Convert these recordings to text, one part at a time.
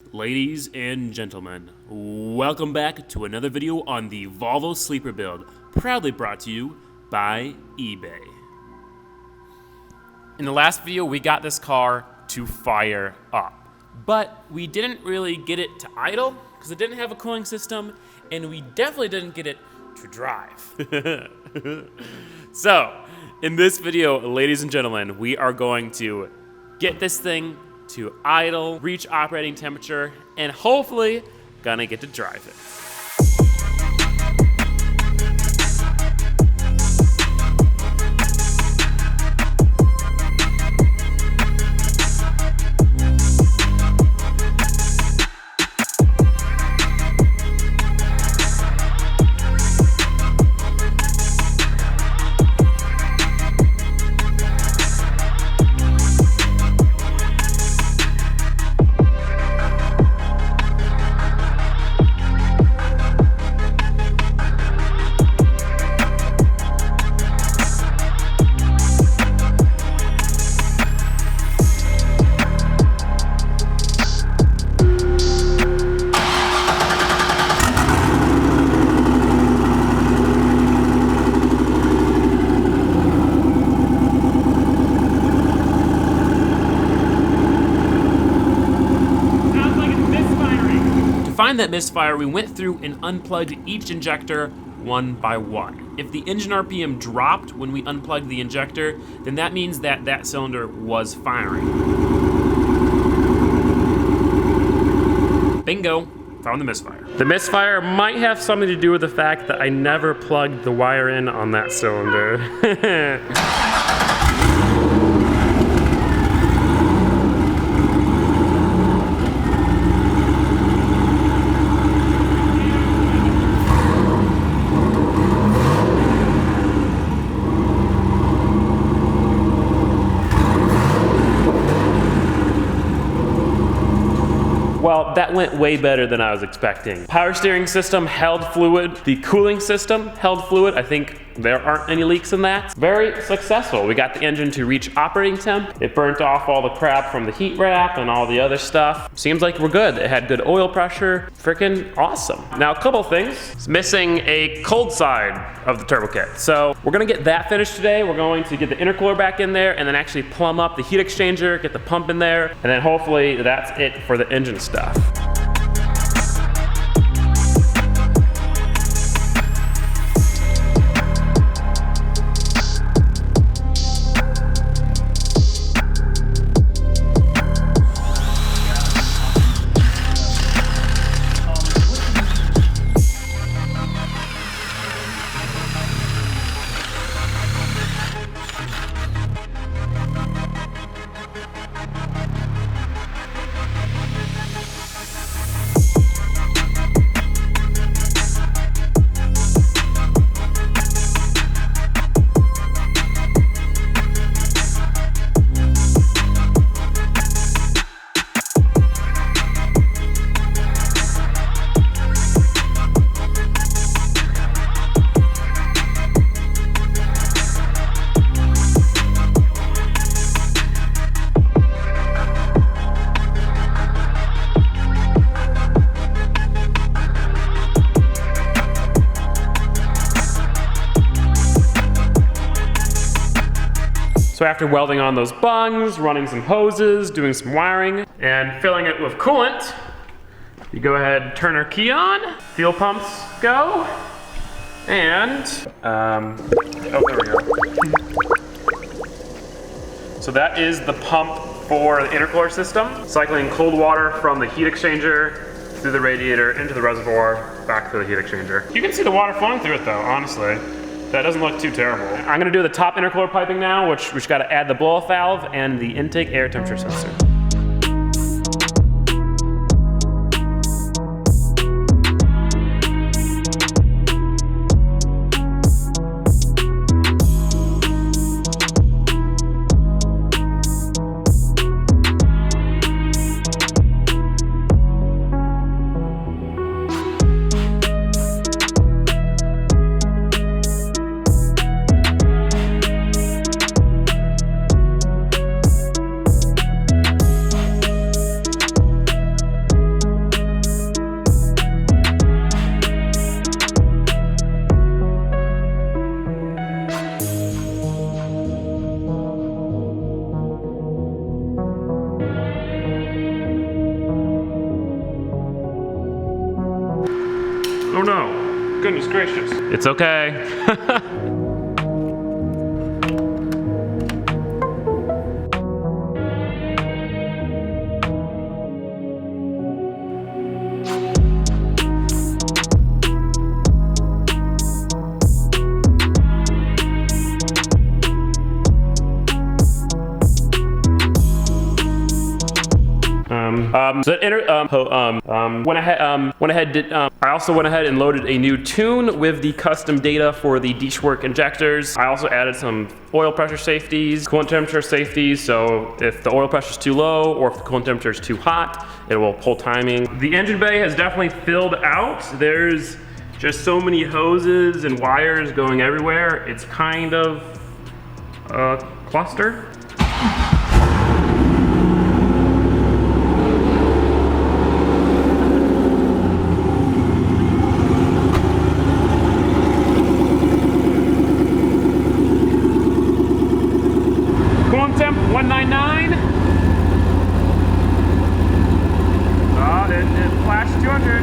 Ladies and gentlemen, welcome back to another video on the Volvo Sleeper Build, proudly brought to you by eBay. In the last video, we got this car to fire up, but we didn't really get it to idle because it didn't have a cooling system, and we definitely didn't get it to drive. So, in this video, ladies and gentlemen, we are going to get this thing to idle, reach operating temperature, and hopefully gonna get to drive it. To find that misfire, we went through and unplugged each injector one by one. If the engine RPM dropped when we unplugged the injector, then that means that that cylinder was firing. Bingo, found the misfire. The misfire might have something to do with the fact that I never plugged the wire in on that cylinder. Well, that went way better than I was expecting. Power steering system held fluid. The cooling system held fluid. I think there aren't any leaks in that. Very successful. We got the engine to reach operating temp. It burnt off all the crap from the heat wrap and all the other stuff. Seems like we're good. It had good oil pressure. Freaking awesome. Now, a couple things. It's missing a cold side of the turbo kit. So we're gonna get that finished today. We're going to get the intercooler back in there and then actually plumb up the heat exchanger, get the pump in there, and then hopefully that's it for the engine stuff. So after welding on those bungs, running some hoses, doing some wiring, and filling it with coolant, you go ahead, turn our key on, fuel pumps go, and, oh, there we go. So that is the pump for the intercooler system, cycling cold water from the heat exchanger through the radiator into the reservoir, back to the heat exchanger. You can see the water flowing through it though, honestly. That doesn't look too terrible. I'm gonna do the top intercooler piping now, which gotta add the blow-off valve and the intake air temperature sensor. Oh no, goodness gracious. It's okay. I also went ahead and loaded a new tune with the custom data for the Diagnostics injectors. I also added some oil pressure safeties, coolant temperature safeties, so if the oil pressure is too low or if the coolant temperature is too hot, it will pull timing. The engine bay has definitely filled out. There's just so many hoses and wires going everywhere. It's kind of a cluster. Coolant temp 199. It flashed 200.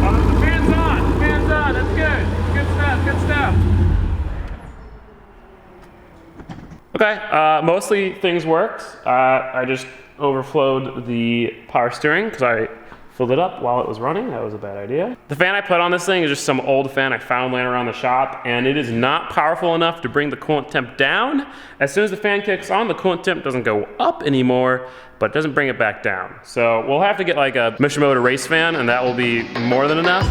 Oh, the fan's on. The fan's on. That's good. Good stuff. Good stuff. Okay. Mostly things worked. I just overflowed the power steering because I filled it up while it was running. That was a bad idea. The fan I put on this thing is just some old fan I found laying around the shop, and it is not powerful enough to bring the coolant temp down. As soon as the fan kicks on, the coolant temp doesn't go up anymore, but doesn't bring it back down. So we'll have to get like a Mishimoto race fan, and that will be more than enough.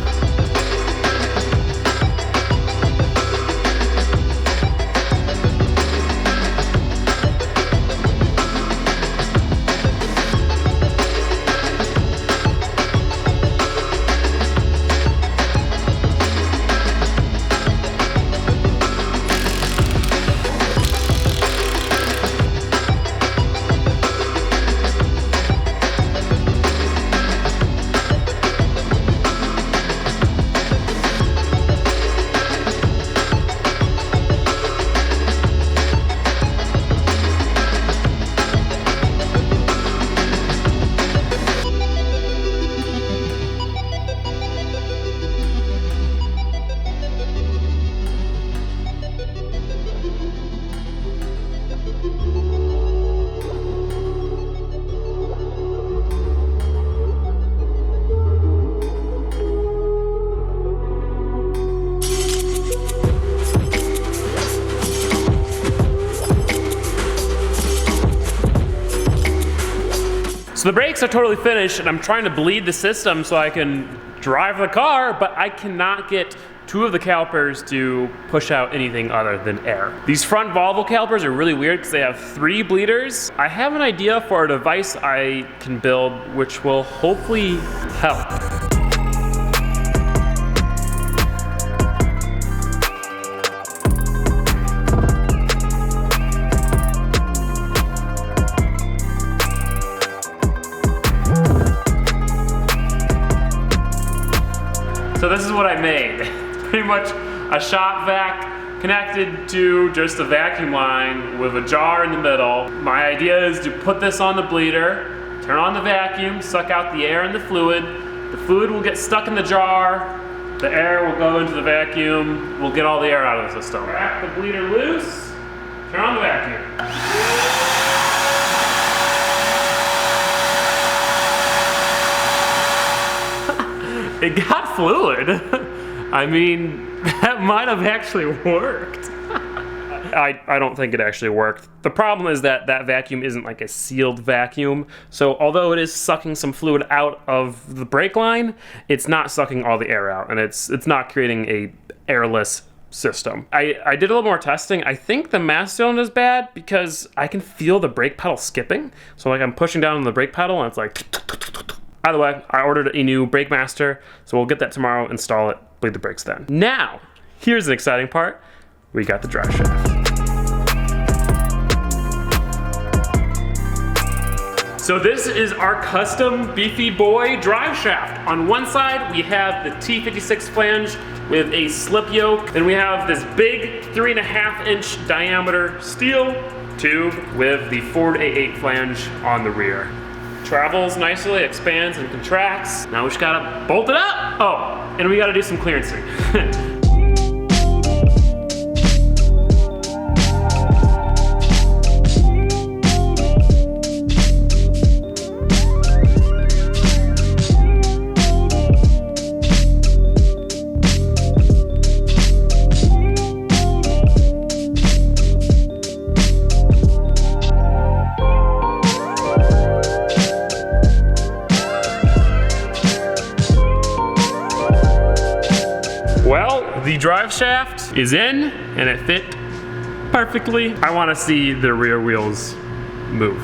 So the brakes are totally finished, and I'm trying to bleed the system so I can drive the car, but I cannot get two of the calipers to push out anything other than air. These front Volvo calipers are really weird because they have 3 bleeders. I have an idea for a device I can build which will hopefully help. So this is what I made. It's pretty much a shop vac connected to just a vacuum line with a jar in the middle. My idea is to put this on the bleeder, turn on the vacuum, suck out the air and the fluid. The fluid will get stuck in the jar, the air will go into the vacuum, we'll get all the air out of the system. Wrap the bleeder loose, turn on the vacuum. It got fluid. I mean, that might have actually worked. I don't think it actually worked. The problem is that that vacuum isn't like a sealed vacuum. So although it is sucking some fluid out of the brake line, it's not sucking all the air out, and it's not creating a airless system. I did a little more testing. I think the master cylinder is bad because I can feel the brake pedal skipping. So like I'm pushing down on the brake pedal and it's like. Either way, I ordered a new brake master, so we'll get that tomorrow, install it, bleed the brakes then. Now, here's the exciting part. We got the drive shaft. So this is our custom beefy boy drive shaft. On one side, we have the T56 flange with a slip yoke. Then we have this big 3.5-inch diameter steel tube with the Ford A8 flange on the rear. travels nicely, expands and contracts. Now we just gotta bolt it up. Oh, and we gotta do some clearancing. The drive shaft is in and it fit perfectly. I want to see the rear wheels move.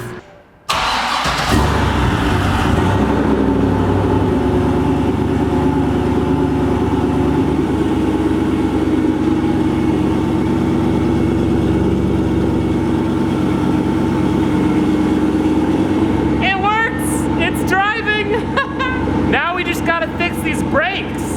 It works! It's driving! Now we just gotta fix these brakes.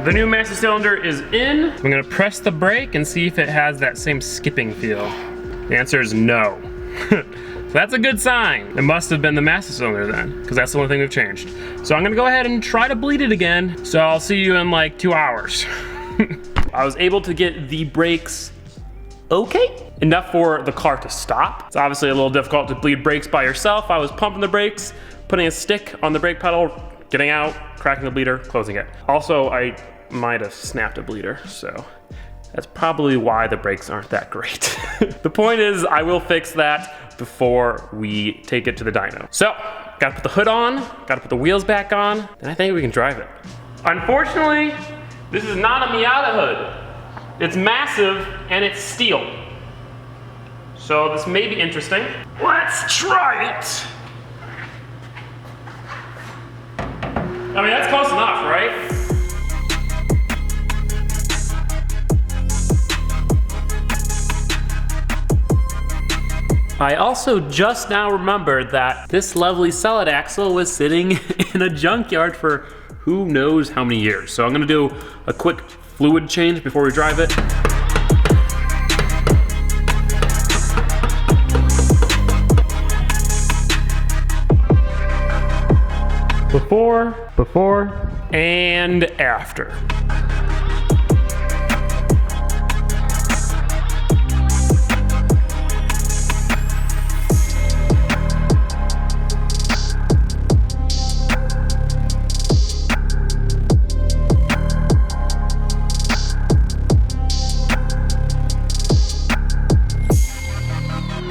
The new master cylinder is in. I'm gonna press the brake and see if it has that same skipping feel. The answer is no. So that's a good sign. It must have been the master cylinder then, because that's the only thing we've changed. So I'm gonna go ahead and try to bleed it again. So I'll see you in like 2 hours. I was able to get the brakes okay, enough for the car to stop. It's obviously a little difficult to bleed brakes by yourself. I was pumping the brakes, putting a stick on the brake pedal, getting out, cracking the bleeder, closing it. Also, I might have snapped a bleeder, so that's probably why the brakes aren't that great. The point is, I will fix that before we take it to the dyno. So, gotta put the hood on, gotta put the wheels back on, and I think we can drive it. Unfortunately, this is not a Miata hood. It's massive and it's steel. So this may be interesting. Let's try it. I mean, that's close enough, right? I also just now remembered that this lovely solid axle was sitting in a junkyard for who knows how many years. So I'm gonna do a quick fluid change before we drive it. Before, and after.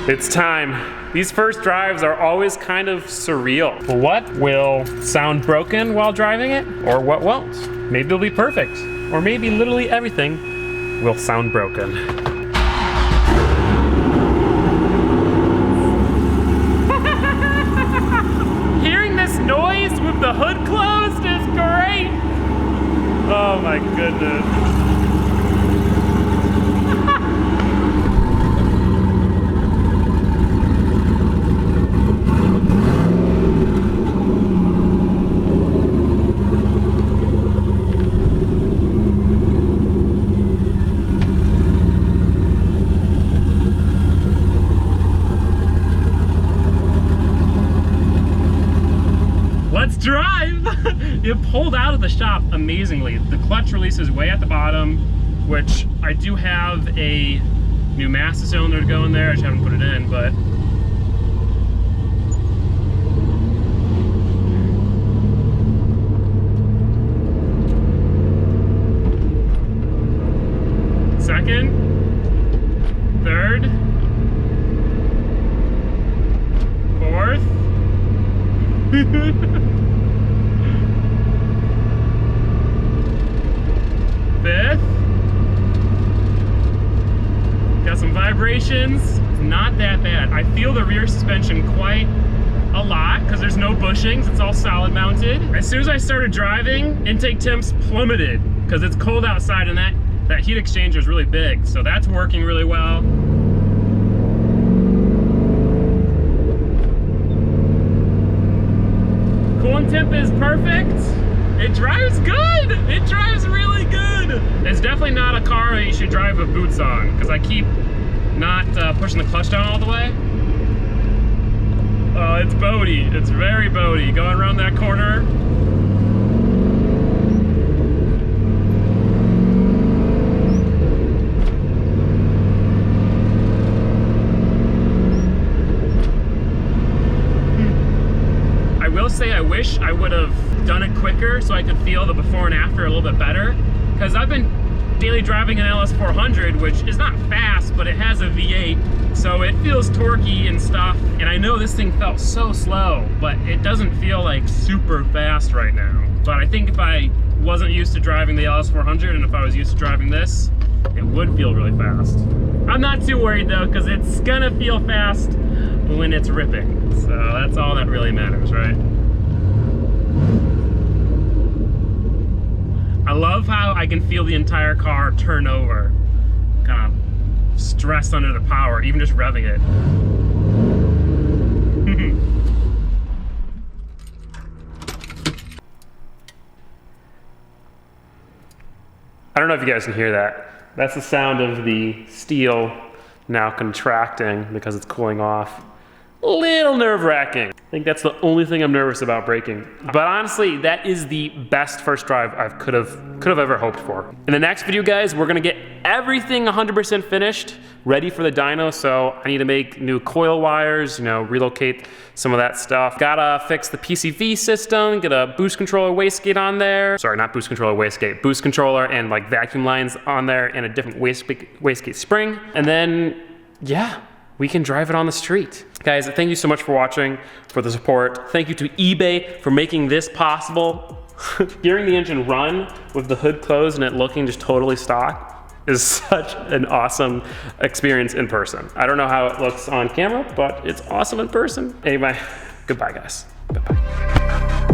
It's time. These first drives are always kind of surreal. What will sound broken while driving it, or what won't? Maybe it'll be perfect, or maybe literally everything will sound broken. Hearing this noise with the hood closed is great. Oh my goodness. Drive! It pulled out of the shop amazingly. The clutch release is way at the bottom, which I do have a new master cylinder to go in there. I just haven't put it in, but second, third, fourth. Fifth. some vibrations, not that bad. I feel the rear suspension quite a lot because there's no bushings, it's all solid mounted. As soon as I started driving, intake temps plummeted because it's cold outside and that heat exchanger is really big. So that's working really well. Coolant temp is perfect. It drives good. It drives really good. It's definitely not a car that you should drive with boots on because I keep not pushing the clutch down all the way. Oh, it's boaty. It's very boaty. Going around that corner. I will say I wish I would have done it quicker so I could feel the before and after a little bit better, because I've been daily driving an LS400, which is not fast, but it has a V8, so it feels torquey and stuff, and I know this thing felt so slow, but it doesn't feel like super fast right now. But I think if I wasn't used to driving the LS400 and if I was used to driving this, it would feel really fast. I'm not too worried though, because it's gonna feel fast when it's ripping, so that's all that really matters, right? I love how I can feel the entire car turn over, kind of stress under the power, even just revving it. I don't know if you guys can hear that. That's the sound of the steel now contracting because it's cooling off. A little nerve-wracking. I think that's the only thing I'm nervous about braking. But honestly, that is the best first drive I could have ever hoped for. In the next video, guys, we're gonna get everything 100% finished, ready for the dyno. So I need to make new coil wires, relocate some of that stuff. Gotta fix the PCV system, get a boost controller wastegate on there. Sorry, not boost controller, wastegate. Boost controller and like vacuum lines on there and a different wastegate spring. And then, yeah, we can drive it on the street. Guys, thank you so much for watching, for the support. Thank you to eBay for making this possible. Hearing the engine run with the hood closed and it looking just totally stock is such an awesome experience in person. I don't know how it looks on camera, but it's awesome in person. Anyway, goodbye guys. Bye-bye.